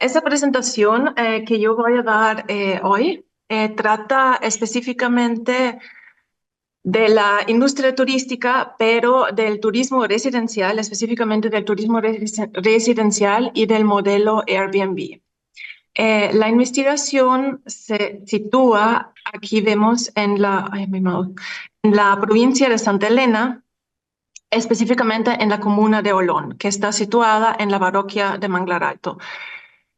Esta presentación que yo voy a dar hoy trata específicamente de la industria turística, pero del turismo residencial, específicamente del turismo residencial y del modelo Airbnb. La investigación se sitúa, aquí vemos en la provincia de Santa Elena, específicamente en la comuna de Olón, que está situada en la parroquia de Manglar Alto.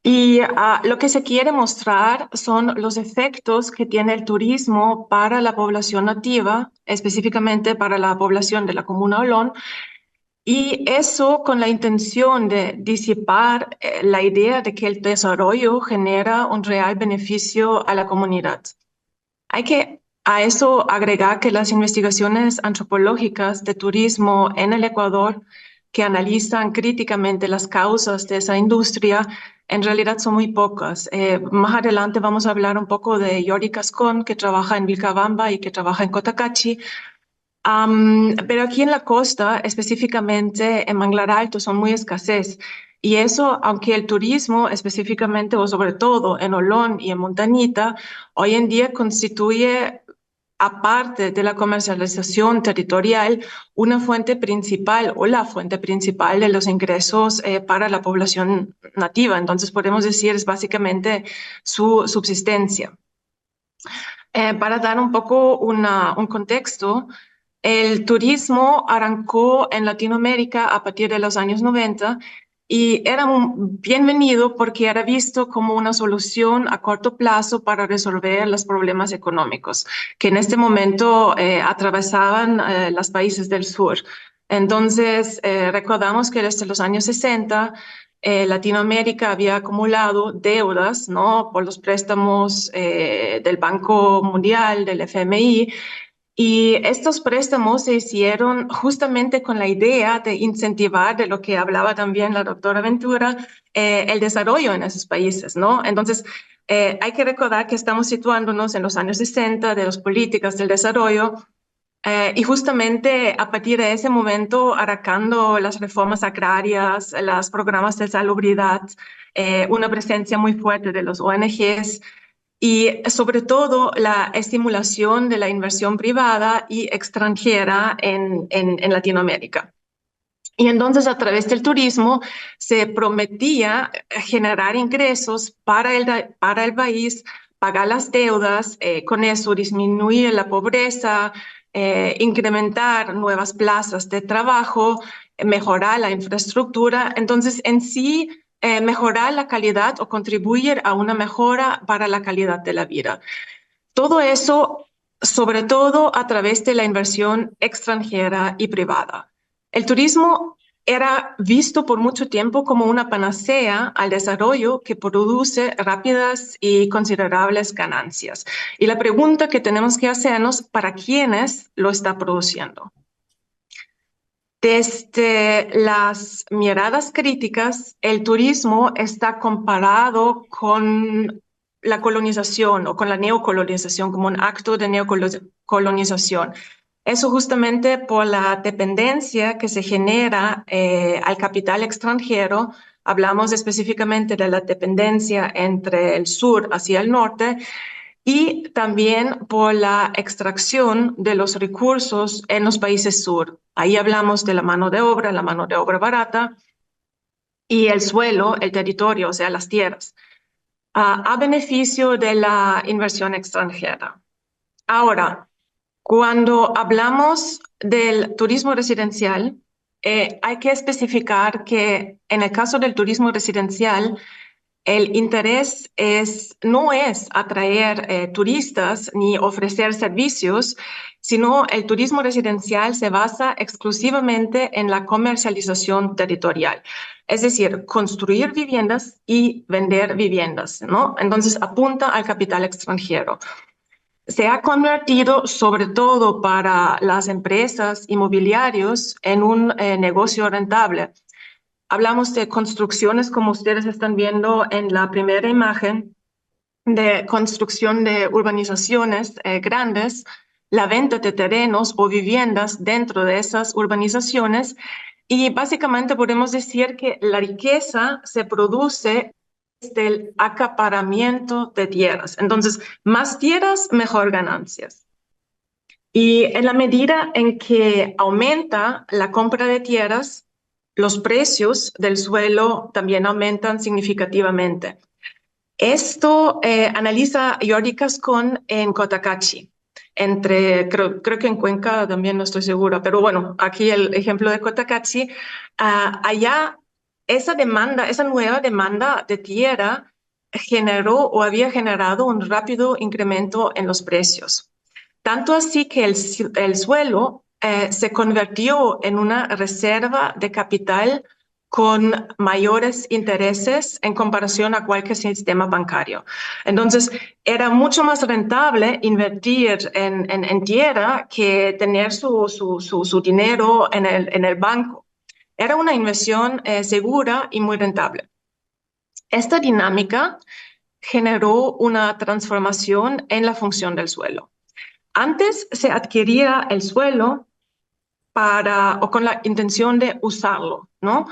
Y lo que se quiere mostrar son los efectos que tiene el turismo para la población nativa, específicamente para la población de la comuna Olón, y eso con la intención de disipar la idea de que el desarrollo genera un real beneficio a la comunidad. Hay que a eso agregar que las investigaciones antropológicas de turismo en el Ecuador, que analizan críticamente las causas de esa industria, en realidad son muy pocas. Más adelante vamos a hablar un poco de Yori Cascón, que trabaja en Vilcabamba y que trabaja en Cotacachi. Pero aquí en la costa, específicamente en Manglar Alto, son muy escasez. Y eso, aunque el turismo específicamente o sobre todo en Olón y en Montañita, hoy en día constituye, aparte de la comercialización territorial, una fuente principal o la fuente principal de los ingresos para la población nativa. Entonces podemos decir es básicamente su subsistencia. Para dar un poco un contexto, el turismo arrancó en Latinoamérica a partir de los años 90 y era bienvenido porque era visto como una solución a corto plazo para resolver los problemas económicos que en este momento atravesaban los países del sur. Entonces, recordamos que desde los años 60 Latinoamérica había acumulado deudas, ¿no? Por los préstamos del Banco Mundial, del FMI, y estos préstamos se hicieron justamente con la idea de incentivar, de lo que hablaba también la doctora Ventura, el desarrollo en esos países, ¿no? Entonces, hay que recordar que estamos situándonos en los años 60 de las políticas del desarrollo y justamente a partir de ese momento, arrancando las reformas agrarias, los programas de salubridad, una presencia muy fuerte de los ONGs y sobre todo la estimulación de la inversión privada y extranjera en Latinoamérica. Y entonces a través del turismo se prometía generar ingresos para el país, pagar las deudas, con eso disminuir la pobreza, incrementar nuevas plazas de trabajo, mejorar la infraestructura. Entonces en sí mejorar la calidad o contribuir a una mejora para la calidad de la vida. Todo eso sobre todo a través de la inversión extranjera y privada. El turismo era visto por mucho tiempo como una panacea al desarrollo que produce rápidas y considerables ganancias. Y la pregunta que tenemos que hacernos, ¿para quiénes lo está produciendo? Desde las miradas críticas, el turismo está comparado con la colonización o con la neocolonización como un acto de neocolonización. Eso justamente por la dependencia que se genera al capital extranjero. Hablamos específicamente de la dependencia entre el sur hacia el norte y también por la extracción de los recursos en los países sur. Ahí hablamos de la mano de obra barata y el suelo, el territorio, o sea, las tierras, a beneficio de la inversión extranjera. Ahora, cuando hablamos del turismo residencial, hay que especificar que en el caso del turismo residencial, el interés no es atraer turistas ni ofrecer servicios, sino el turismo residencial se basa exclusivamente en la comercialización territorial, es decir, construir viviendas y vender viviendas, ¿no? Entonces apunta al capital extranjero. Se ha convertido, sobre todo para las empresas inmobiliarias, en un negocio rentable. Hablamos de construcciones, como ustedes están viendo en la primera imagen, de construcción de urbanizaciones grandes, la venta de terrenos o viviendas dentro de esas urbanizaciones y básicamente podemos decir que la riqueza se produce del acaparamiento de tierras. Entonces, más tierras, mejor ganancias. Y en la medida en que aumenta la compra de tierras, los precios del suelo también aumentan significativamente. Esto analiza Jordi Cascón en Cotacachi. Creo que en Cuenca también no estoy segura, pero bueno, aquí el ejemplo de Cotacachi. Allá esa nueva demanda de tierra generó o había generado un rápido incremento en los precios. Tanto así que el suelo se convirtió en una reserva de capital con mayores intereses en comparación a cualquier sistema bancario. Entonces, era mucho más rentable invertir en tierra que tener su dinero en el banco. Era una inversión segura y muy rentable. Esta dinámica generó una transformación en la función del suelo. Antes se adquiría el suelo o con la intención de usarlo, ¿no?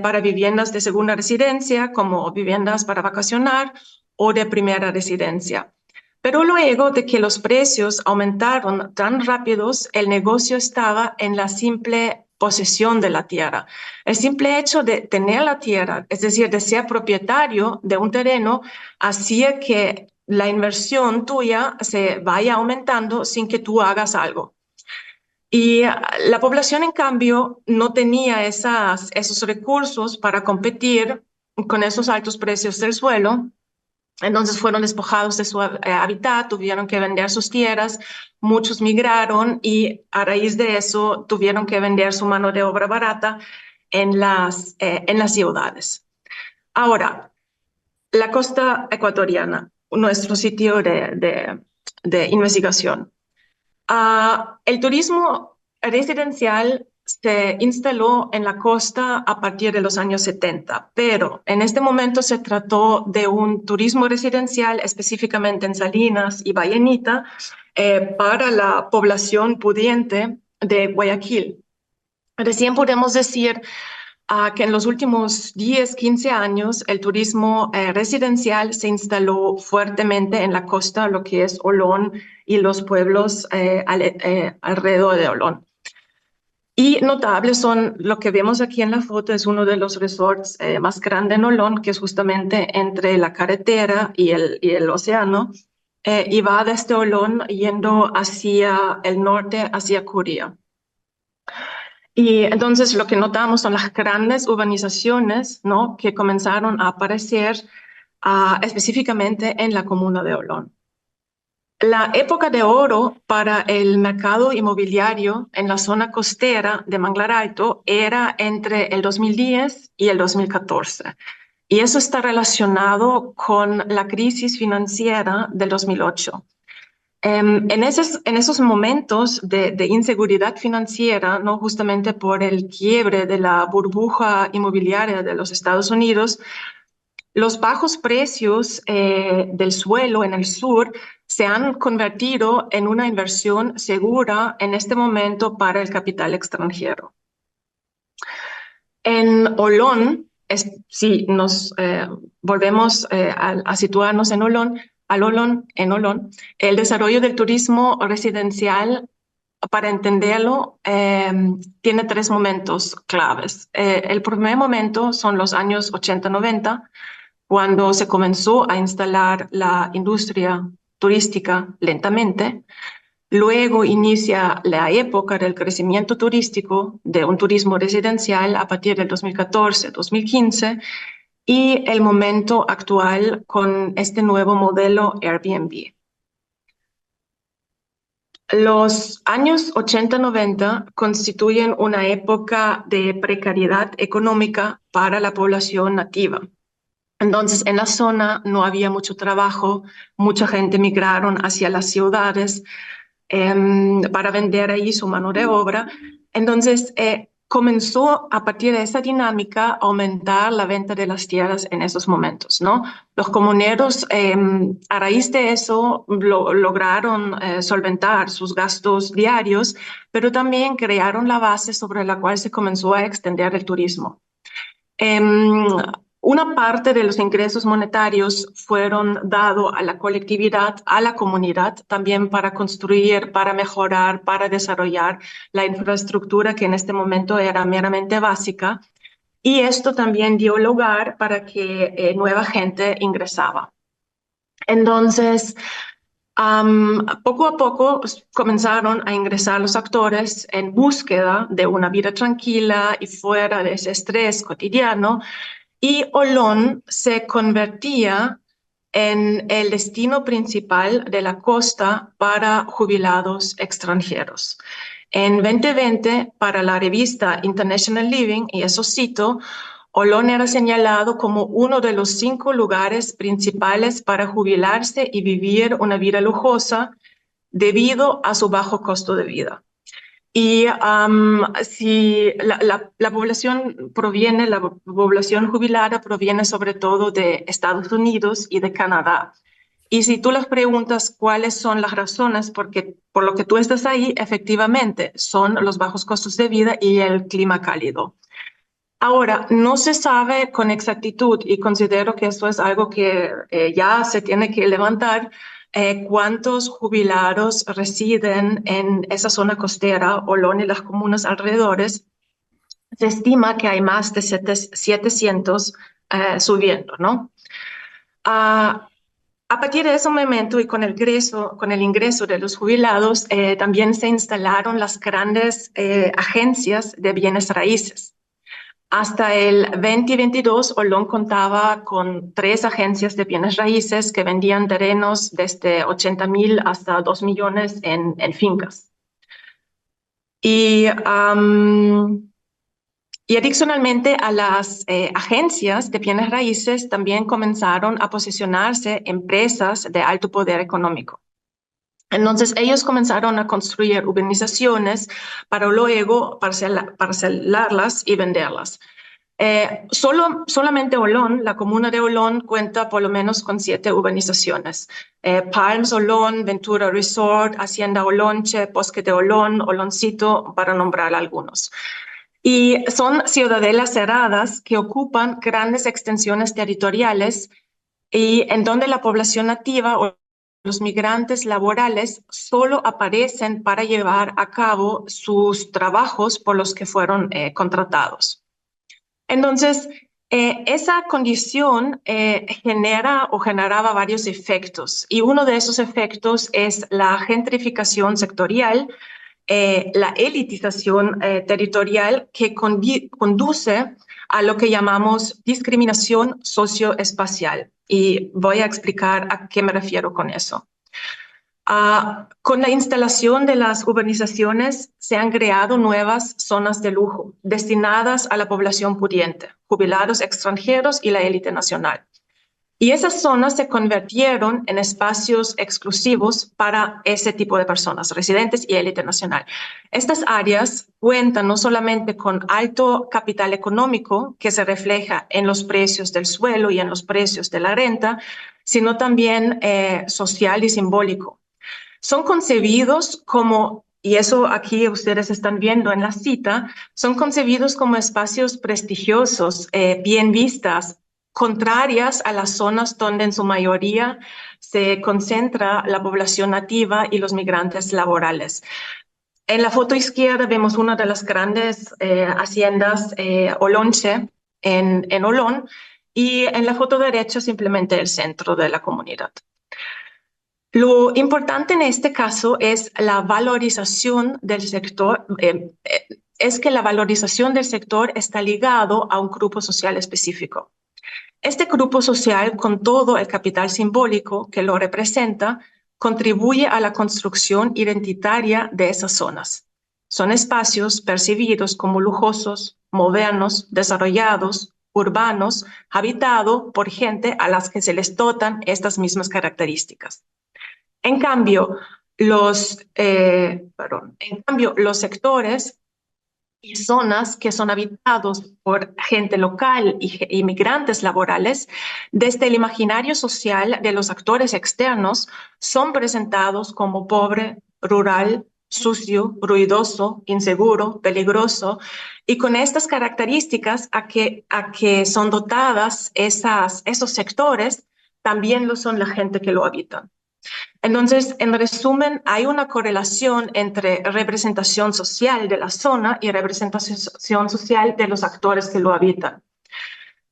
Para viviendas de segunda residencia, como viviendas para vacacionar o de primera residencia. Pero luego de que los precios aumentaron tan rápidos, el negocio estaba en la simple posesión de la tierra. El simple hecho de tener la tierra, es decir, de ser propietario de un terreno, hacía que la inversión tuya se vaya aumentando sin que tú hagas algo. Y la población, en cambio, no tenía esos recursos para competir con esos altos precios del suelo. Entonces fueron despojados de su hábitat, tuvieron que vender sus tierras, muchos migraron y a raíz de eso tuvieron que vender su mano de obra barata en las ciudades. Ahora, la costa ecuatoriana, nuestro sitio de investigación. El turismo residencial se instaló en la costa a partir de los años 70, pero en este momento se trató de un turismo residencial específicamente en Salinas y Vallenita para la población pudiente de Guayaquil. Recién podemos decir que en los últimos 10, 15 años el turismo residencial se instaló fuertemente en la costa, lo que es Olón y los pueblos alrededor de Olón. Y notables son lo que vemos aquí en la foto, es uno de los resorts más grandes en Olón, que es justamente entre la carretera y el océano, y va desde Olón yendo hacia el norte, hacia Curía. Y entonces lo que notamos son las grandes urbanizaciones, ¿no?, que comenzaron a aparecer específicamente en la comuna de Olón. La época de oro para el mercado inmobiliario en la zona costera de Manglar Alto era entre el 2010 y el 2014. Y eso está relacionado con la crisis financiera del 2008. En esos momentos de inseguridad financiera, ¿no?, justamente por el quiebre de la burbuja inmobiliaria de los Estados Unidos, los bajos precios del suelo en el sur se han convertido en una inversión segura en este momento para el capital extranjero. En Olón, si nos volvemos a situarnos en Olón, en Olón, el desarrollo del turismo residencial, para entenderlo, tiene tres momentos claves. El primer momento son los años 80-90, cuando se comenzó a instalar la industria turística lentamente. Luego inicia la época del crecimiento turístico, de un turismo residencial a partir del 2014-2015 y el momento actual con este nuevo modelo Airbnb. Los años 80-90 constituyen una época de precariedad económica para la población nativa. Entonces, en la zona no había mucho trabajo, mucha gente migraron hacia las ciudades para vender ahí su mano de obra. Entonces, comenzó a partir de esa dinámica a aumentar la venta de las tierras en esos momentos, ¿no? Los comuneros, a raíz de eso, lograron solventar sus gastos diarios, pero también crearon la base sobre la cual se comenzó a extender el turismo. Una parte de los ingresos monetarios fueron dados a la colectividad, a la comunidad, también para construir, para mejorar, para desarrollar la infraestructura que en este momento era meramente básica. Y esto también dio lugar para que nueva gente ingresaba. Entonces, poco a poco comenzaron a ingresar los actores en búsqueda de una vida tranquila y fuera de ese estrés cotidiano, y Olón se convertía en el destino principal de la costa para jubilados extranjeros. En 2020, para la revista International Living, y eso cito, Olón era señalado como uno de los 5 lugares principales para jubilarse y vivir una vida lujosa debido a su bajo costo de vida. Y si la población proviene, la población jubilada proviene sobre todo de Estados Unidos y de Canadá. Y si tú les preguntas cuáles son las razones por lo que tú estás ahí, efectivamente son los bajos costos de vida y el clima cálido. Ahora, no se sabe con exactitud, y considero que esto es algo que ya se tiene que levantar, cuántos jubilados residen en esa zona costera, Olón y las comunas alrededores. Se estima que hay más de 700 subiendo, ¿no? Ah, a partir de ese momento y con el ingreso de los jubilados, también se instalaron las grandes agencias de bienes raíces. Hasta el 2022, Olón contaba con 3 agencias de bienes raíces que vendían terrenos desde 80,000 hasta 2 millones en fincas. Y, y adicionalmente a las agencias de bienes raíces también comenzaron a posicionarse empresas de alto poder económico. Entonces ellos comenzaron a construir urbanizaciones para luego parcelarlas y venderlas. Solamente Olón, la comuna de Olón, cuenta por lo menos con 7 urbanizaciones. Palms Olón, Ventura Resort, Hacienda Olonche, Bosque de Olón, Oloncito, para nombrar algunos. Y son ciudadelas cerradas que ocupan grandes extensiones territoriales y en donde la población nativa o los migrantes laborales solo aparecen para llevar a cabo sus trabajos por los que fueron contratados. Entonces, esa condición genera o generaba varios efectos, y uno de esos efectos es la gentrificación sectorial, la elitización territorial que conduce a lo que llamamos discriminación socioespacial. Y voy a explicar a qué me refiero con eso. Con la instalación de las urbanizaciones se han creado nuevas zonas de lujo destinadas a la población pudiente, jubilados extranjeros y la élite nacional. Y esas zonas se convirtieron en espacios exclusivos para ese tipo de personas, residentes y élite nacional. Estas áreas cuentan no solamente con alto capital económico, que se refleja en los precios del suelo y en los precios de la renta, sino también social y simbólico. Son concebidos como, y eso aquí ustedes están viendo en la cita, son concebidos como espacios prestigiosos, bien vistas, contrarias a las zonas donde en su mayoría se concentra la población nativa y los migrantes laborales. En la foto izquierda vemos una de las grandes haciendas Olonche en Olón, y en la foto derecha simplemente el centro de la comunidad. Lo importante en este caso es la valorización del sector, es que la valorización del sector está ligado a un grupo social específico. Este grupo social, con todo el capital simbólico que lo representa, contribuye a la construcción identitaria de esas zonas. Son espacios percibidos como lujosos, modernos, desarrollados, urbanos, habitados por gente a las que se les dotan estas mismas características. En cambio, los sectores y zonas que son habitados por gente local y inmigrantes laborales, desde el imaginario social de los actores externos, son presentados como pobre, rural, sucio, ruidoso, inseguro, peligroso, y con estas características a que son dotadas esos sectores, también lo son la gente que lo habita. Entonces, en resumen, hay una correlación entre representación social de la zona y representación social de los actores que lo habitan.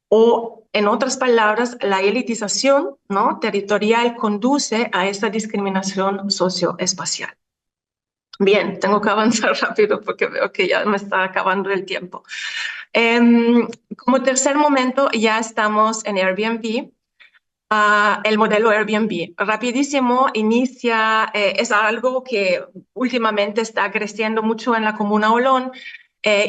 O, en otras palabras, la elitización, ¿no?, territorial conduce a esta discriminación socioespacial. Bien, tengo que avanzar rápido porque veo que ya me está acabando el tiempo. Como tercer momento, ya estamos en Airbnb. El modelo Airbnb. Rapidísimo, inicia, es algo que últimamente está creciendo mucho en la Comuna Olón.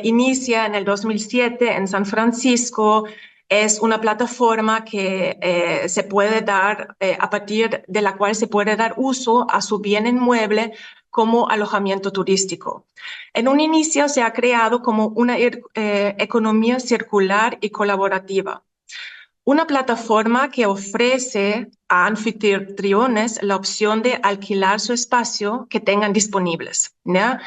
Inicia en el 2007 en San Francisco. Es una plataforma que se puede dar, a partir de la cual se puede dar uso a su bien inmueble como alojamiento turístico. En un inicio se ha creado como una economía circular y colaborativa. Una plataforma que ofrece a anfitriones la opción de alquilar su espacio que tengan disponibles, ¿ya?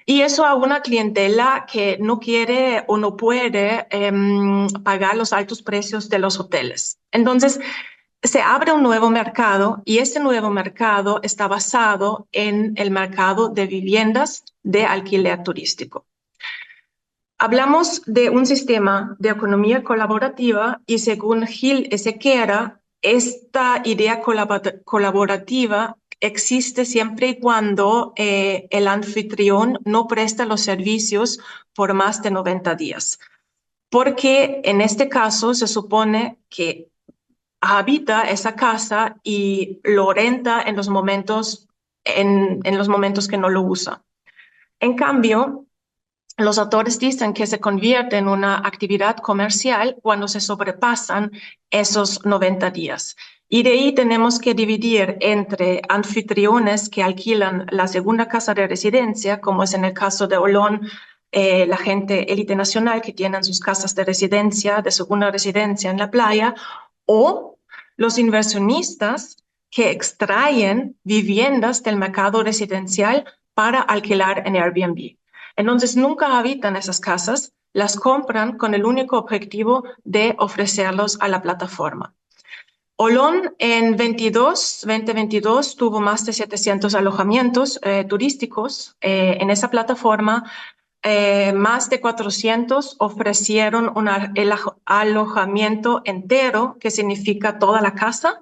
Y eso a una clientela que no quiere o no puede pagar los altos precios de los hoteles. Entonces, se abre un nuevo mercado y este nuevo mercado está basado en el mercado de viviendas de alquiler turístico. Hablamos de un sistema de economía colaborativa y según Gil Ezequiera, esta idea colaborativa existe siempre y cuando el anfitrión no presta los servicios por más de 90 días. Porque en este caso se supone que habita esa casa y lo renta en los momentos, en los momentos que no lo usa. En cambio, los autores dicen que se convierte en una actividad comercial cuando se sobrepasan esos 90 días. Y de ahí tenemos que dividir entre anfitriones que alquilan la segunda casa de residencia, como es en el caso de Olón, la gente élite nacional que tienen sus casas de residencia, de segunda residencia en la playa, o los inversionistas que extraen viviendas del mercado residencial para alquilar en Airbnb. Entonces nunca habitan esas casas, las compran con el único objetivo de ofrecerlos a la plataforma. Olón en 2022 tuvo más de 700 alojamientos turísticos en esa plataforma. Más de 400 ofrecieron el alojamiento entero, que significa toda la casa,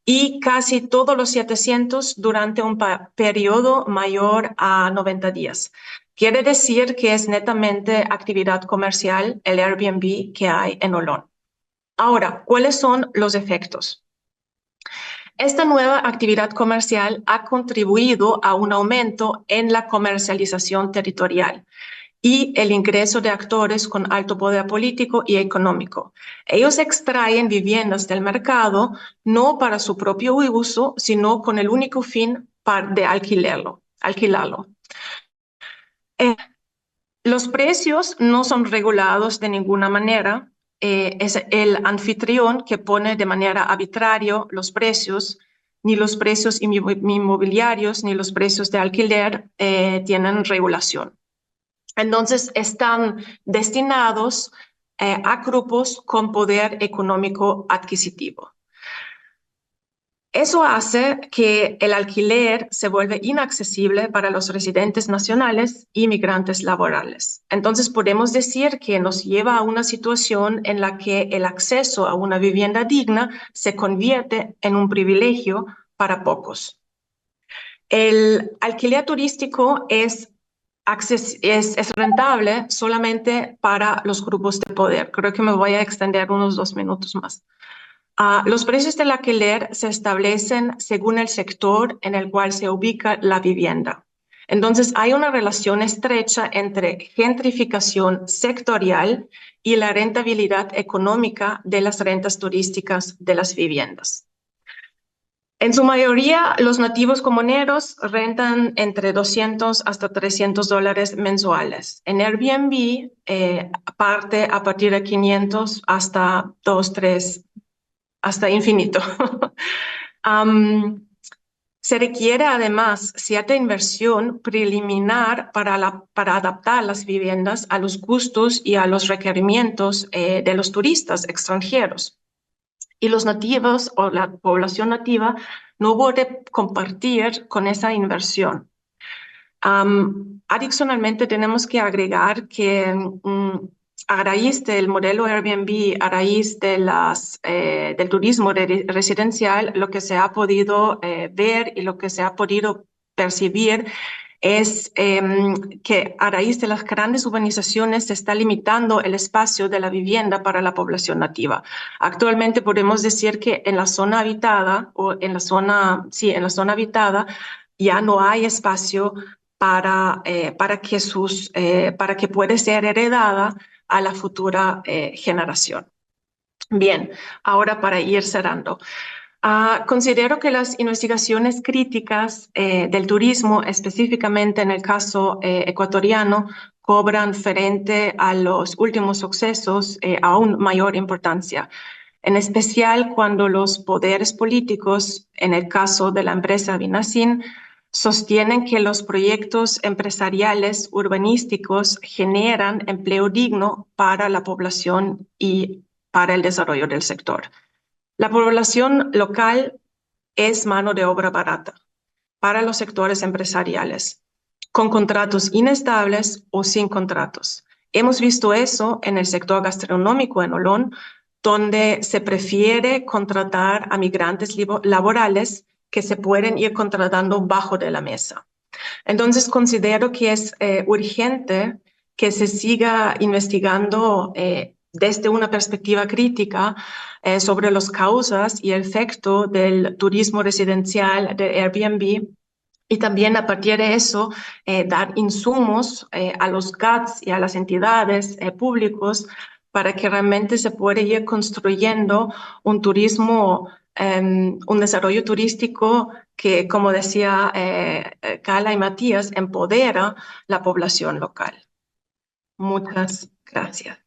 y casi todos los 700 durante un periodo mayor a 90 días. Quiere decir que es netamente actividad comercial el Airbnb que hay en Olón. Ahora, ¿cuáles son los efectos? Esta nueva actividad comercial ha contribuido a un aumento en la comercialización territorial y el ingreso de actores con alto poder político y económico. Ellos extraen viviendas del mercado no para su propio uso, sino con el único fin de alquilarlo. Los precios no son regulados de ninguna manera. Es el anfitrión que pone de manera arbitraria los precios, ni los precios inmobiliarios ni los precios de alquiler tienen regulación. Entonces están destinados a grupos con poder económico adquisitivo. Eso hace que el alquiler se vuelva inaccesible para los residentes nacionales y migrantes laborales. Entonces podemos decir que nos lleva a una situación en la que el acceso a una vivienda digna se convierte en un privilegio para pocos. El alquiler turístico es rentable solamente para los grupos de poder. Creo que me voy a extender unos 2 minutos más. Los precios del alquiler se establecen según el sector en el cual se ubica la vivienda. Entonces, hay una relación estrecha entre gentrificación sectorial y la rentabilidad económica de las rentas turísticas de las viviendas. En su mayoría, los nativos comuneros rentan entre $200 hasta $300 mensuales. En Airbnb, parte a partir de 500 hasta 2, 3, hasta infinito. Se requiere además cierta inversión preliminar para adaptar las viviendas a los gustos y a los requerimientos de los turistas extranjeros. Y los nativos o la población nativa no puede compartir con esa inversión. Adicionalmente, tenemos que agregar que a raíz del modelo Airbnb, a raíz de del turismo residencial, lo que se ha podido ver y lo que se ha podido percibir es que a raíz de las grandes urbanizaciones se está limitando el espacio de la vivienda para la población nativa. Actualmente podemos decir que en la zona habitada o en la zona, sí, en la zona habitada ya no hay espacio para que pueda ser heredada a la futura generación. Bien, ahora para ir cerrando. Considero que las investigaciones críticas del turismo, específicamente en el caso ecuatoriano, cobran frente a los últimos sucesos aún mayor importancia, en especial cuando los poderes políticos, en el caso de la empresa Vinacin, sostienen que los proyectos empresariales urbanísticos generan empleo digno para la población y para el desarrollo del sector. La población local es mano de obra barata para los sectores empresariales, con contratos inestables o sin contratos. Hemos visto eso en el sector gastronómico en Olón, donde se prefiere contratar a migrantes laborales que se pueden ir contratando bajo de la mesa. Entonces, considero que es urgente que se siga investigando desde una perspectiva crítica sobre las causas y el efecto del turismo residencial de Airbnb y también a partir de eso dar insumos a los GATS y a las entidades públicos para que realmente se pueda ir construyendo un turismo, un desarrollo turístico que, como decía Carla y Matías, empodera la población local. Muchas gracias.